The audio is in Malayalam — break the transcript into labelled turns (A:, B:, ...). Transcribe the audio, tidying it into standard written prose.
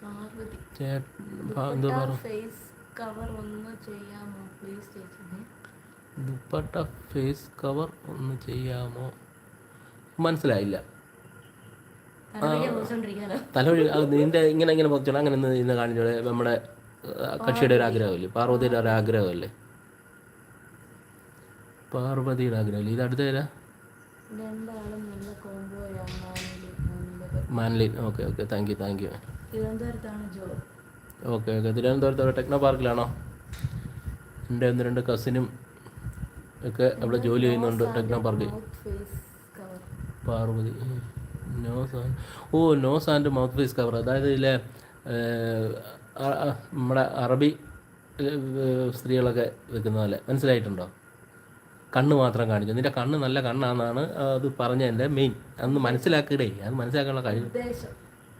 A: പാർവതി
B: എന്താ പറ
A: ഫേസ് കവർ ഒന്ന് ചെയ്യാമോ പ്ലീസ് ചേച്ചി?
B: ദുപ്പട്ട ഫേസ് കവർ ഒന്ന് ചെയ്യാമോ? മനസ്സിലായില്ല. തലവഴി നിന്റെ ഇങ്ങനെ ഇങ്ങനെ പൊതിച്ചോണം, അങ്ങനെ ഇന്ന് കാണിച്ചോളെ. നമ്മുടെ കക്ഷിയുടെ ഒരു ആഗ്രഹമല്ലേ, പാർവതിയുടെ ഒരു ആഗ്രഹമല്ലേ, പാർവതിയുടെ ആഗ്രഹമല്ലേ. ഇത് അടുത്ത തരാ മാൻലിൻ. Okay okay, thank you. Okay okay. തിരുവനന്തപുരത്ത് ടെക്നോ പാർക്കിലാണോ? എൻ്റെ 1-2 കസിനും ഒക്കെ അവിടെ ജോലി ചെയ്യുന്നുണ്ട് ടെക്നോ പാർക്കിൽ. Parvathi nose and mouth face cover. അതായത് ഇതിലെ നമ്മുടെ അറബി സ്ത്രീകളൊക്കെ വെക്കുന്ന പോലെ. മനസ്സിലായിട്ടുണ്ടോ? കണ്ണ് മാത്രം കാണിച്ചു. നിൻ്റെ കണ്ണ് നല്ല കണ്ണാണെന്നാണ് അത് പറഞ്ഞതിൻ്റെ മെയിൻ. അതൊന്ന് മനസ്സിലാക്കിയിടേ, അത് മനസ്സിലാക്കാനുള്ള കഴിവ്.